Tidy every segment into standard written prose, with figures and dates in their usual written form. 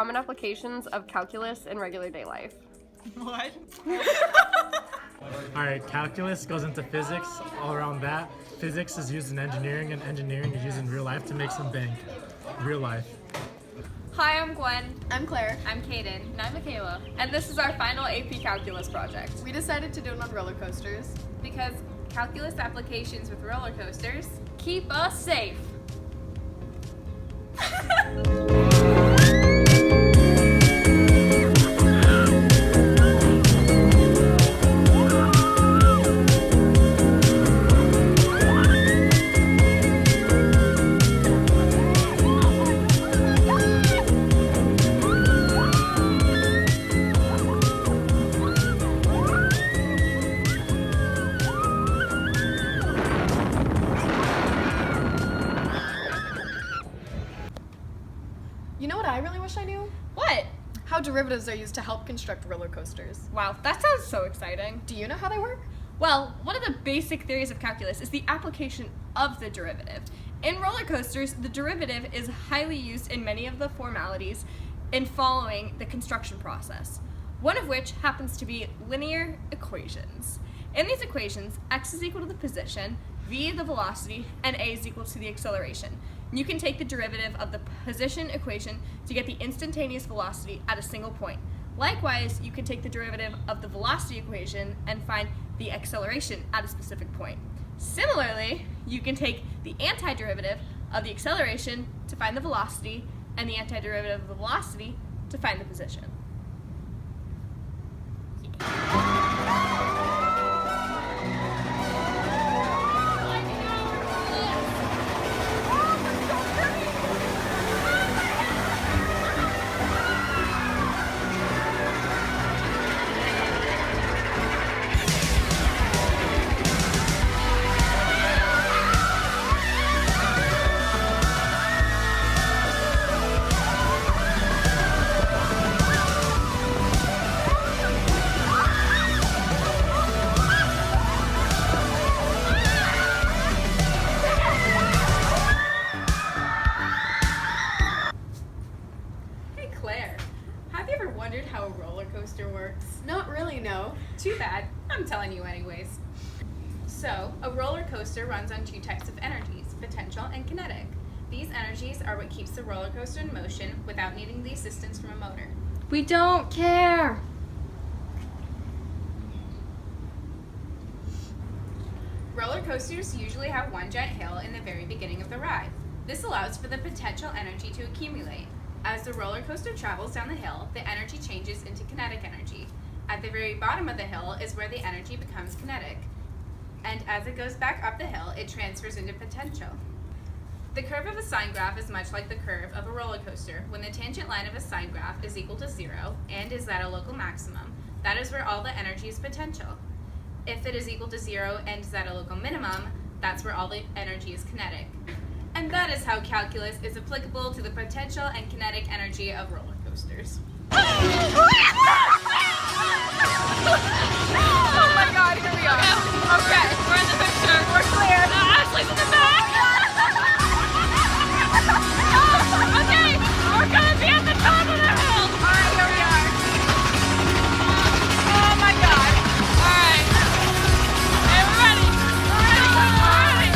common applications of calculus in regular day life. What? Alright, calculus goes into physics, all around that. Physics is used in engineering, and engineering is used in real life to make some bank. Real life. Hi, I'm Gwen. I'm Claire. I'm Kaden. And I'm Michaela. And this is our final AP Calculus project. We decided to do it on roller coasters. Because calculus applications with roller coasters keep us safe. You know what I really wish I knew? What? How derivatives are used to help construct roller coasters. Wow, that sounds so exciting. Do you know how they work? Well, one of the basic theories of calculus is the application of the derivative. In roller coasters, the derivative is highly used in many of the formalities in following the construction process, one of which happens to be linear equations. In these equations, x is equal to the position, v the velocity, and a is equal to the acceleration. You can take the derivative of the position equation to get the instantaneous velocity at a single point. Likewise, you can take the derivative of the velocity equation and find the acceleration at a specific point. Similarly, you can take the antiderivative of the acceleration to find the velocity and the antiderivative of the velocity to find the position. Claire, have you ever wondered how a roller coaster works? Not really, no. Too bad. I'm telling you anyways. So, a roller coaster runs on two types of energies, potential and kinetic. These energies are what keeps the roller coaster in motion without needing the assistance from a motor. We don't care. Roller coasters usually have one giant hill in the very beginning of the ride. This allows for the potential energy to accumulate. As the roller coaster travels down the hill, the energy changes into kinetic energy. At the very bottom of the hill is where the energy becomes kinetic. And as it goes back up the hill, it transfers into potential. The curve of a sine graph is much like the curve of a roller coaster. When the tangent line of a sine graph is equal to 0 and is at a local maximum, that is where all the energy is potential. If it is equal to 0 and is at a local minimum, that's where all the energy is kinetic. And that is how calculus is applicable to the potential and kinetic energy of roller coasters. Oh my god, here we are. Okay, we're in the picture. We're clear. Ashley's in the back. Okay, we're gonna be at the top of the hill. Alright, here we are. Oh my god. Alright. Okay, we're ready. We're ready.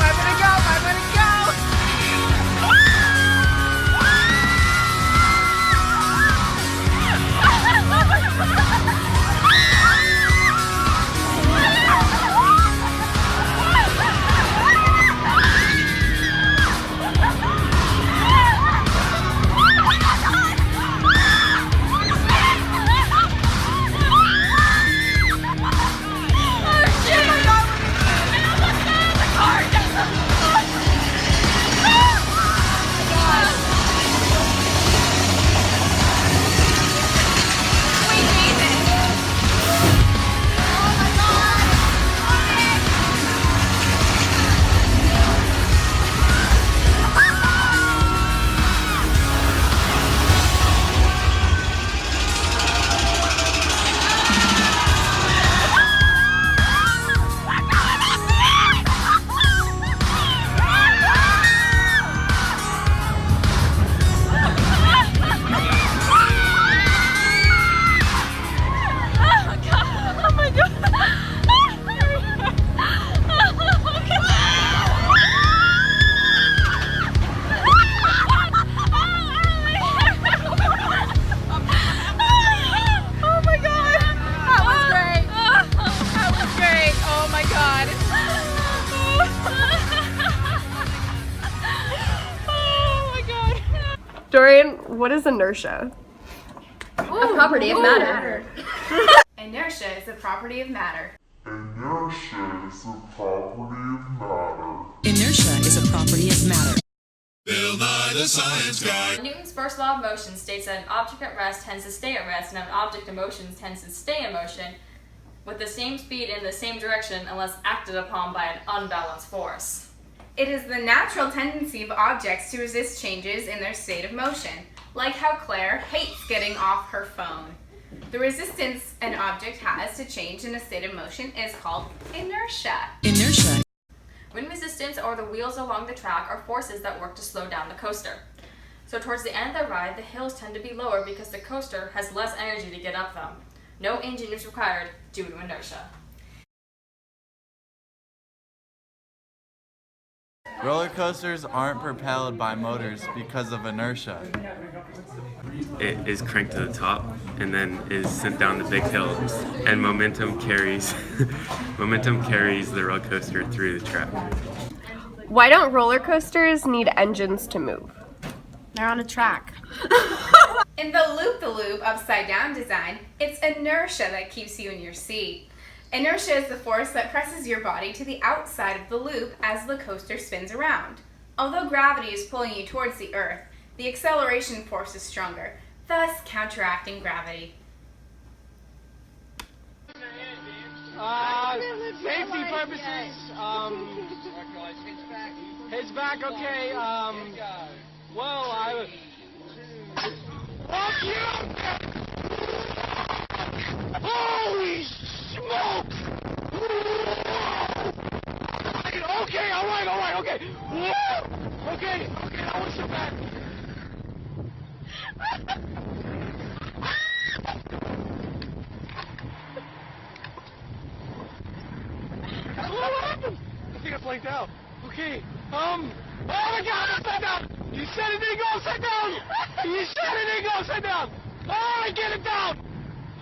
Where would it go? Where would it go? Dorian, what is inertia? A property of matter. Inertia is a property of matter. Inertia is a property of matter. Inertia is a property of matter. Newton's first law of motion states that an object at rest tends to stay at rest, and an object in motion tends to stay in motion with the same speed in the same direction unless acted upon by an unbalanced force. It is the natural tendency of objects to resist changes in their state of motion, like how Claire hates getting off her phone. The resistance an object has to change in a state of motion is called inertia. Inertia. Wind resistance or the wheels along the track are forces that work to slow down the coaster. So towards the end of the ride, the hills tend to be lower because the coaster has less energy to get up them. No engine is required due to inertia. Roller coasters aren't propelled by motors because of inertia. It is cranked to the top and then is sent down the big hill, and momentum carries the roller coaster through the track. Why don't roller coasters need engines to move? They're on a track. In the loop-the-loop upside-down design, it's inertia that keeps you in your seat. Inertia is the force that presses your body to the outside of the loop as the coaster spins around. Although gravity is pulling you towards the earth, the acceleration force is stronger, thus counteracting gravity. Safety purposes, his back, okay, well, fuck you! Holy smoke! Okay, alright, okay. Whoa! Okay, that was so bad. What happened? I think I blanked out. Okay, oh my god, I'm upside down! You said it didn't go upside down! You said it didn't go upside down! Alright, get it down!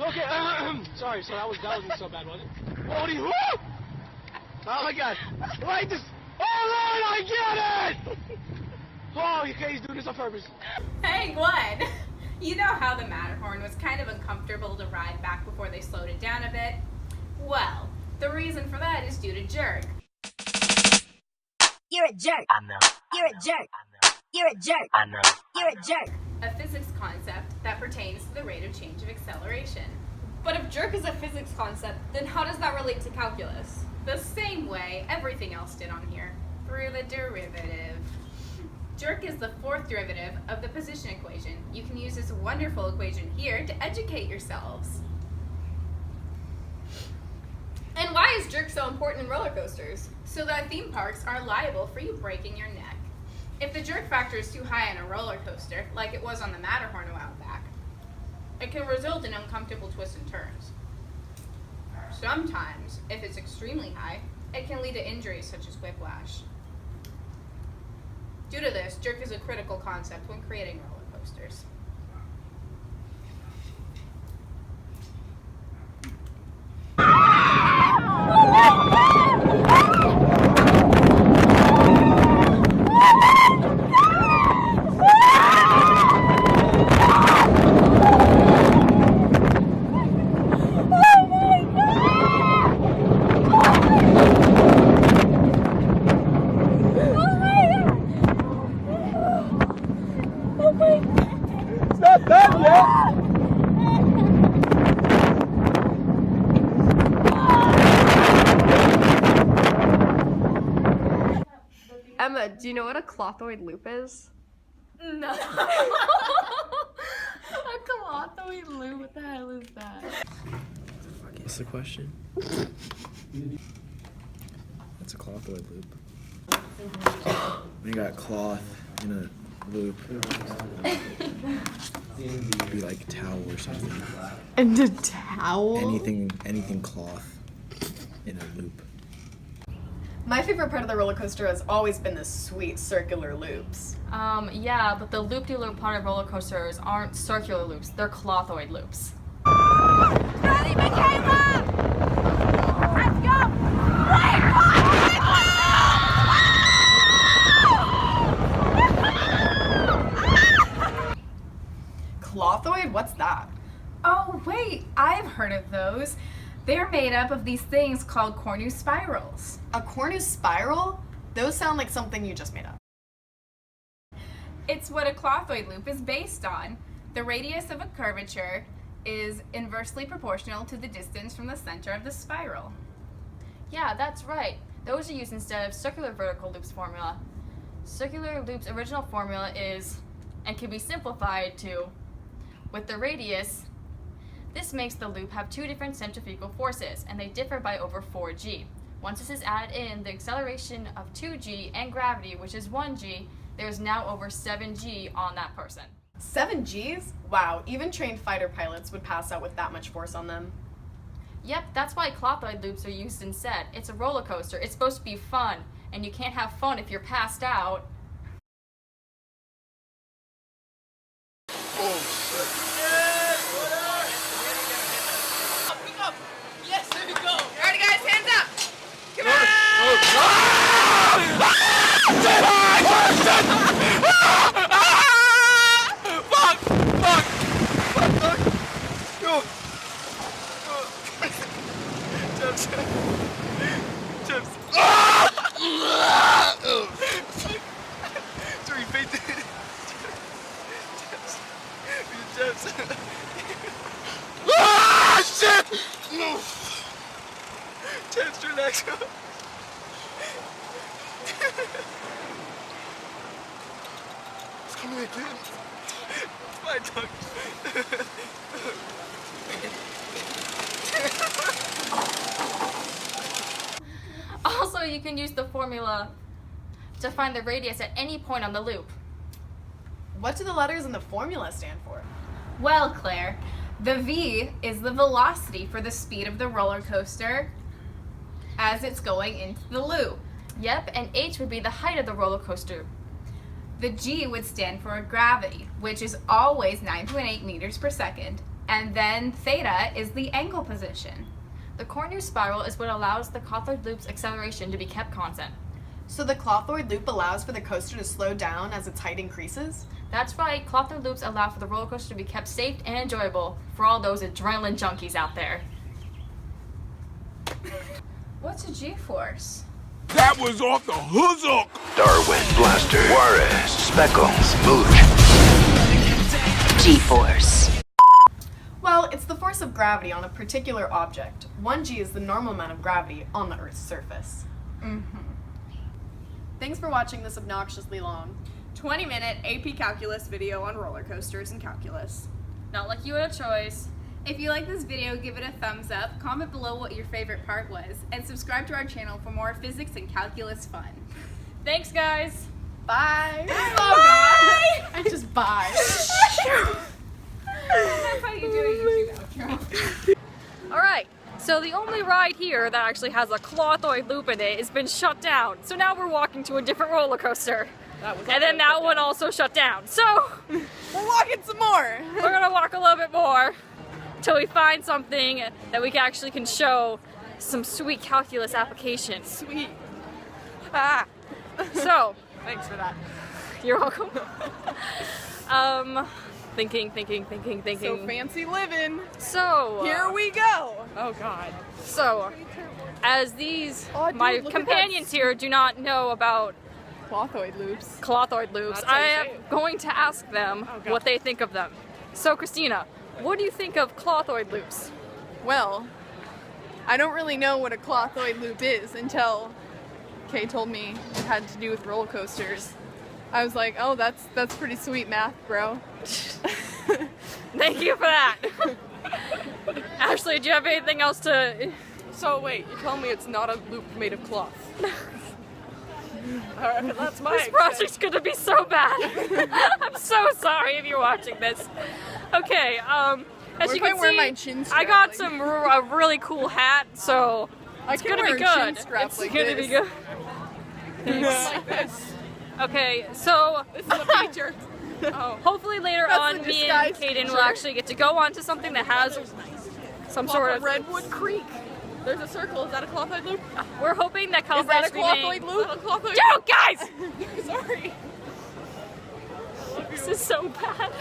Okay, sorry, so that wasn't so bad, was it? Holy whoop! Oh my god! Right, this. Alright, I get it! Oh, okay, he's doing this on purpose. Hey, Glenn! You know how the Matterhorn was kind of uncomfortable to ride back before they slowed it down a bit? Well, the reason for that is due to jerk. You're a jerk. I know. You're a jerk. I know. You're a jerk. I know. You're a jerk. A physics concept that pertains to the rate of change of acceleration. But if jerk is a physics concept, then how does that relate to calculus? The same way everything else did on here, through the derivative. Jerk is the fourth derivative of the position equation. You can use this wonderful equation here to educate yourselves. And why is jerk so important in roller coasters? So that theme parks are liable for you breaking your neck. If the jerk factor is too high on a roller coaster, like it was on the Matterhorn a while back, it can result in uncomfortable twists and turns. Sometimes, if it's extremely high, it can lead to injuries such as whiplash. Due to this, jerk is a critical concept when creating roller coasters. It's not done yet! Emma, do you know what a clothoid loop is? No. A clothoid loop? What the hell is that? What's the question? That's a clothoid loop. When you got cloth in a loop, it'd be like a towel or something. And a towel? Anything cloth in a loop. My favorite part of the roller coaster has always been the sweet circular loops. Yeah, but the loop-de-loop part of roller coasters aren't circular loops, they're clothoid loops. Riley Michaela! Let's go! They're made up of these things called Cornu spirals. A Cornu spiral? Those sound like something you just made up. It's what a clothoid loop is based on. The radius of a curvature is inversely proportional to the distance from the center of the spiral. Yeah, that's right. Those are used instead of circular vertical loops formula. Circular loop's original formula is, and can be simplified to, with the radius, this makes the loop have two different centrifugal forces, and they differ by over 4g. Once this is added in, the acceleration of 2g and gravity, which is 1g, there's now over 7g on that person. 7 Gs? Wow, even trained fighter pilots would pass out with that much force on them. Yep, that's why clothoid loops are used instead. It's a roller coaster. It's supposed to be fun, and you can't have fun if you're passed out. Yes, there we go. Alrighty guys, hands up! Come on! Sorry, fainted. Ah, shit! No. Just relax. Come here, dude. My dog. Also, you can use the formula to find the radius at any point on the loop. What do the letters in the formula stand for? Well, Claire, the V is the velocity for the speed of the roller coaster as it's going into the loop. Yep, and h would be the height of the roller coaster. The G would stand for gravity, which is always 9.8 meters per second. And then theta is the angle position. The Cornu spiral is what allows the clothoid loop's acceleration to be kept constant. So the clothoid loop allows for the coaster to slow down as its height increases? That's right, clothoid loops allow for the roller coaster to be kept safe and enjoyable for all those adrenaline junkies out there. What's a G-force? That was off the hook. Darwin, Blaster, Juarez, Speckles, Mooch. G-force. Well, it's the force of gravity on a particular object. 1g is the normal amount of gravity on the Earth's surface. Thanks for watching this obnoxiously long 20-minute AP Calculus video on roller coasters and calculus. Not like you had a choice. If you like this video, give it a thumbs up, comment below what your favorite part was, and subscribe to our channel for more physics and calculus fun. Thanks, guys. Bye! Bye! I just bye. That's how you do a YouTube outro. Alright, so the only ride here that actually has a clothoid loop in it has been shut down. So now we're walking to a different roller coaster. And then that one also shut down. So We're walking some more. we're gonna walk a little bit more until we find something that we can show some sweet calculus applications. Sweet. Ah. So, Thanks for that. you're welcome. Thinking. So fancy living. So, Here we go. Oh God. so, as these, Oh, dude, my look at companions that. here do not know about Clothoid loops. clothoid loops, That's how I you am say it. going to ask them Oh, God. what they think of them. So, Christina, what do you think of clothoid loops? Well, I don't really know what a clothoid loop is until Kay told me it had to do with roller coasters. I was like, oh, that's pretty sweet math, bro. Thank you for that. Ashley, do you have anything else to... So wait, you're telling me it's not a loop made of cloth? Alright, that's my This project's gonna be so bad. I'm so sorry if you're watching this. Okay, as What you if I can wear see, my chin I strap got like- some a really cool hat, so I it's can gonna wear be a chin good. strap It's like gonna this. be good. like this. Okay, so This is a feature. Oh. hopefully later That's on, the me and disguise Kaden will feature. actually get to go on to something that has some sort of. Redwood Creek. There's a circle. Is that a cloth-eyed loop? We're hoping that Is that a California cloth-eyed loop? Is that a cloth-eyed Don't, guys! loop? Sorry. This is so bad.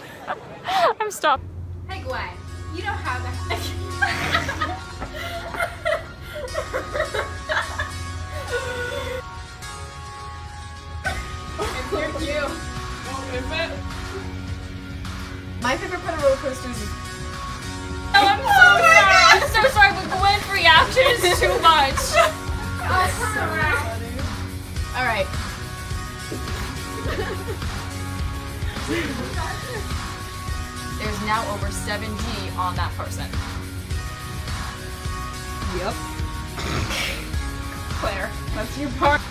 I'm stopped. Hey Gwen, you know how the My favorite part of roller coasters is I'm so sorry, but Gwen's reaction is too much. all right. There's now over 7G on that person. Yep. Claire, that's your part.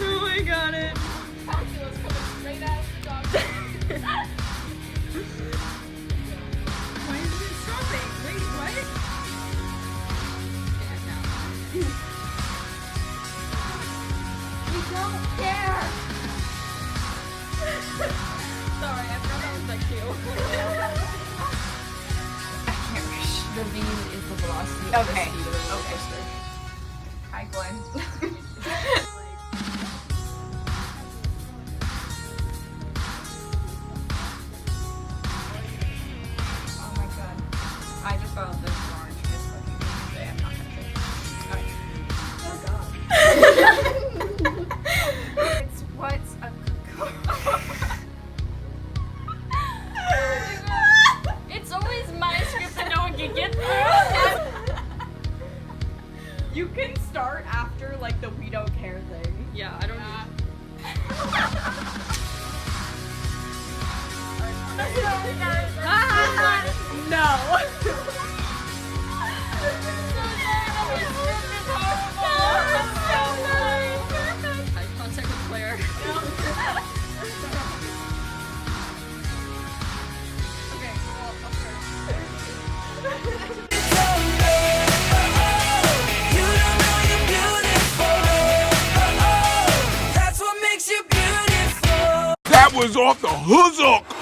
Oh, I got it. Why is it stopping? Wait, what? We don't care. Sorry, I forgot that was my cue. The V is the velocity of the Okay. speed of the roller coaster. Hi, Glenn. Oh my god. I just found this orange is looking today. I'm not gonna say. It's what's a It's always my script that no one can get through. You can start after like the we don't care thing. Yeah, I don't Eye contact with Claire. Okay, well, I'll start. That was off the hook.